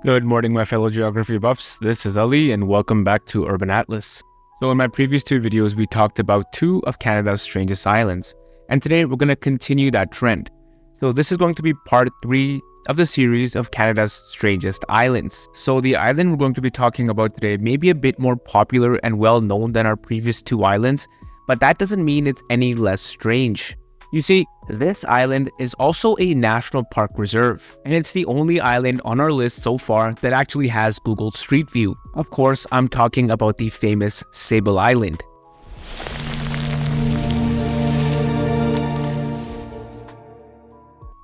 Good morning, my fellow geography buffs. This is Ali, and welcome back to Urban Atlas. So in my previous two videos, we talked about two of Canada's strangest islands, and today we're going to continue that trend. So this is going to be part 3 of the series of Canada's strangest islands. So the island we're going to be talking about today may be a bit more popular and well known than our previous two islands, but that doesn't mean it's any less strange. You see, this island is also a national park reserve, and it's the only island on our list so far that actually has Google Street View. Of course, I'm talking about the famous Sable Island.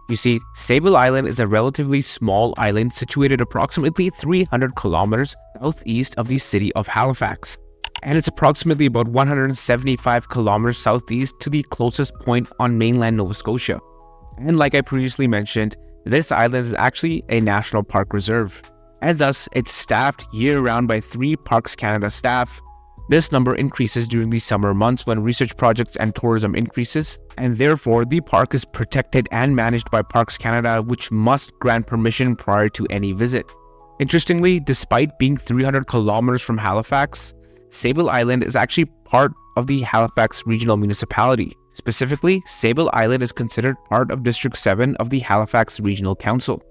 You see, Sable Island is a relatively small island situated approximately 300 kilometers southeast of the city of Halifax. And it's approximately about 175 kilometers southeast to the closest point on mainland Nova Scotia. And like I previously mentioned, this island is actually a national park reserve, and thus it's staffed year-round by 3 Parks Canada staff. This number increases during the summer months when research projects and tourism increases, and therefore the park is protected and managed by Parks Canada, which must grant permission prior to any visit. Interestingly, despite being 300 kilometers from Halifax, Sable Island is actually part of the Halifax Regional Municipality. Specifically, Sable Island is considered part of District 7 of the Halifax Regional Council.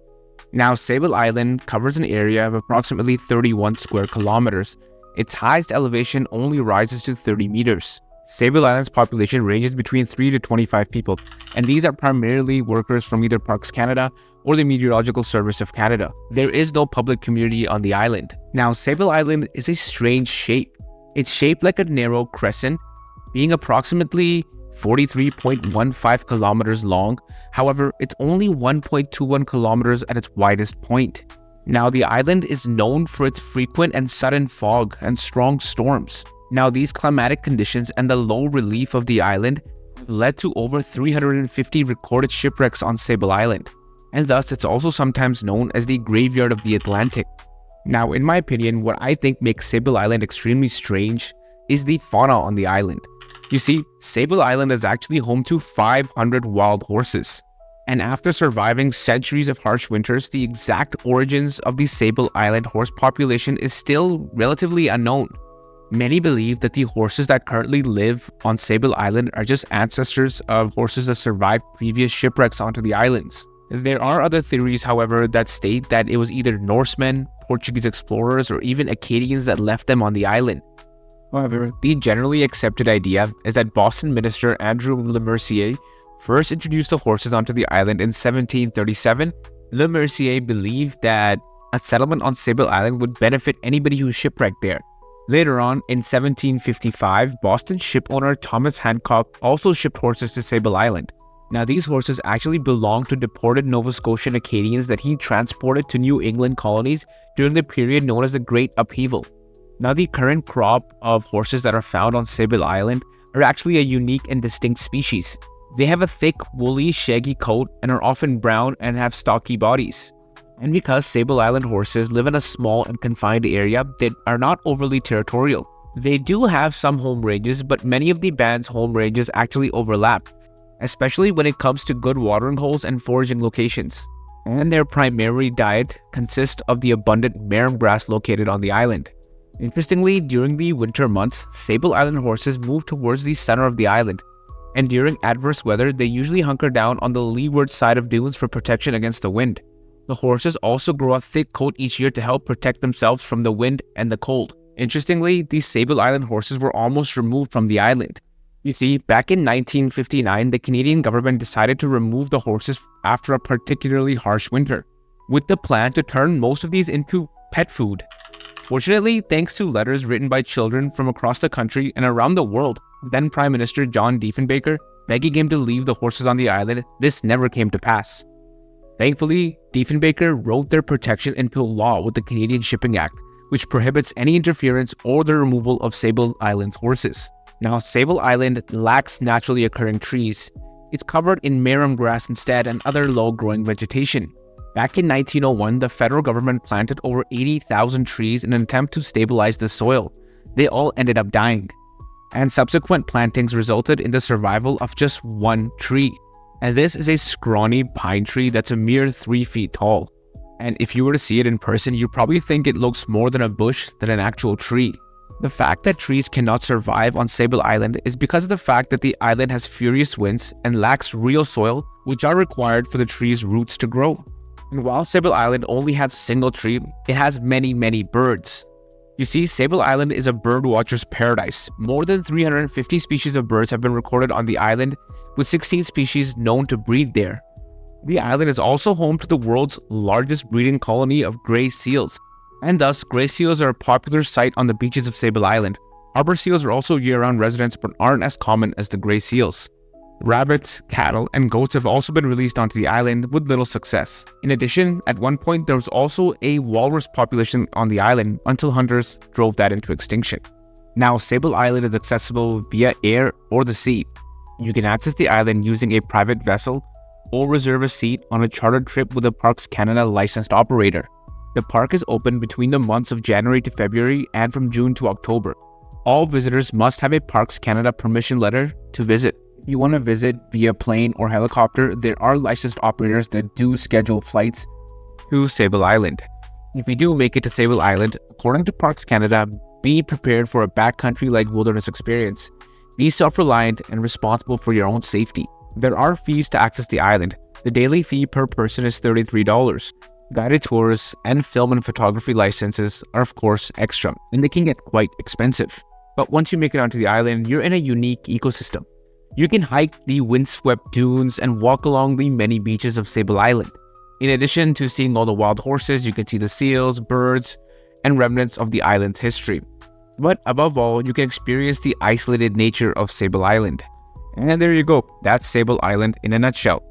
Now, Sable Island covers an area of approximately 31 square kilometers. Its highest elevation only rises to 30 meters. Sable Island's population ranges between 3 to 25 people, and these are primarily workers from either Parks Canada or the Meteorological Service of Canada. There is no public community on the island. Now, Sable Island is a strange shape. It's shaped like a narrow crescent, being approximately 43.15 kilometers long. However, it's only 1.21 kilometers at its widest point. Now, the island is known for its frequent and sudden fog and strong storms. Now, these climatic conditions and the low relief of the island have led to over 350 recorded shipwrecks on Sable Island, and thus it's also sometimes known as the graveyard of the Atlantic. Now, in my opinion, what I think makes Sable Island extremely strange is the fauna on the island. You see, Sable Island is actually home to 500 wild horses. And after surviving centuries of harsh winters, the exact origins of the Sable Island horse population is still relatively unknown. Many believe that the horses that currently live on Sable Island are just ancestors of horses that survived previous shipwrecks onto the islands. There are other theories, however, that state that it was either Norsemen, Portuguese explorers, or even Acadians that left them on the island. However, the generally accepted idea is that Boston minister Andrew Le Mercier first introduced the horses onto the island in 1737. Le Mercier believed that a settlement on Sable Island would benefit anybody who shipwrecked there. Later on, in 1755, Boston shipowner Thomas Hancock also shipped horses to Sable Island. Now, these horses actually belonged to deported Nova Scotian Acadians that he transported to New England colonies during the period known as the Great Upheaval. Now, the current crop of horses that are found on Sable Island are actually a unique and distinct species. They have a thick, woolly, shaggy coat and are often brown and have stocky bodies. And because Sable Island horses live in a small and confined area, they are not overly territorial. They do have some home ranges, but many of the band's home ranges actually overlap, especially when it comes to good watering holes and foraging locations. And their primary diet consists of the abundant marram grass located on the island. Interestingly, during the winter months, Sable Island horses move towards the center of the island, and during adverse weather, they usually hunker down on the leeward side of dunes for protection against the wind. The horses also grow a thick coat each year to help protect themselves from the wind and the cold. Interestingly, these Sable Island horses were almost removed from the island. You see, back in 1959, the Canadian government decided to remove the horses after a particularly harsh winter, with the plan to turn most of these into pet food. Fortunately, thanks to letters written by children from across the country and around the world, then Prime Minister John Diefenbaker begging him to leave the horses on the island, this never came to pass. Thankfully, Diefenbaker wrote their protection into law with the Canadian Shipping Act, which prohibits any interference or the removal of Sable Island's horses. Now, Sable Island lacks naturally occurring trees. It's covered in marram grass instead and other low-growing vegetation. Back in 1901, the federal government planted over 80,000 trees in an attempt to stabilize the soil. They all ended up dying, and subsequent plantings resulted in the survival of just one tree. And this is a scrawny pine tree that's a mere 3 feet tall. And if you were to see it in person, you probably think it looks more than a bush than an actual tree. The fact that trees cannot survive on Sable Island is because of the fact that the island has furious winds and lacks real soil, which are required for the tree's roots to grow. And while Sable Island only has a single tree, it has many birds. You see, Sable Island is a bird watcher's paradise. More than 350 species of birds have been recorded on the island, with 16 species known to breed there. The island is also home to the world's largest breeding colony of gray seals, and thus gray seals are a popular sight on the beaches of Sable Island. Harbor seals are also year-round residents but aren't as common as the gray seals. Rabbits, cattle, and goats have also been released onto the island with little success. In addition, at one point there was also a walrus population on the island until hunters drove that into extinction. Now, Sable Island is accessible via air or the sea. You can access the island using a private vessel or reserve a seat on a chartered trip with a Parks Canada licensed operator. The park is open between the months of January to February and from June to October. All visitors must have a Parks Canada permission letter to visit. If you want to visit via plane or helicopter, there are licensed operators that do schedule flights to Sable Island. If you do make it to Sable Island, according to Parks Canada, be prepared for a backcountry-like wilderness experience. Be self-reliant and responsible for your own safety. There are fees to access the island. The daily fee per person is $33. Guided tours and film and photography licenses are of course extra, and they can get quite expensive. But once you make it onto the island, you're in a unique ecosystem. You can hike the windswept dunes and walk along the many beaches of Sable Island. In addition to seeing all the wild horses, you can see the seals, birds, and remnants of the island's history. But above all, you can experience the isolated nature of Sable Island. And there you go, that's Sable Island in a nutshell.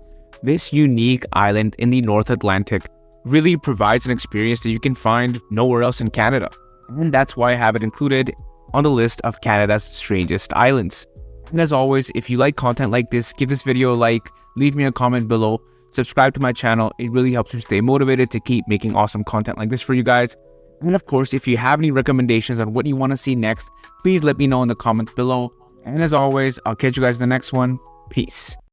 This unique island in the North Atlantic really provides an experience that you can find nowhere else in Canada. And that's why I have it included on the list of Canada's strangest islands. And as always, if you like content like this, give this video a like, leave me a comment below, subscribe to my channel. It really helps me stay motivated to keep making awesome content like this for you guys. And of course, if you have any recommendations on what you want to see next, please let me know in the comments below. And as always, I'll catch you guys in the next one. Peace.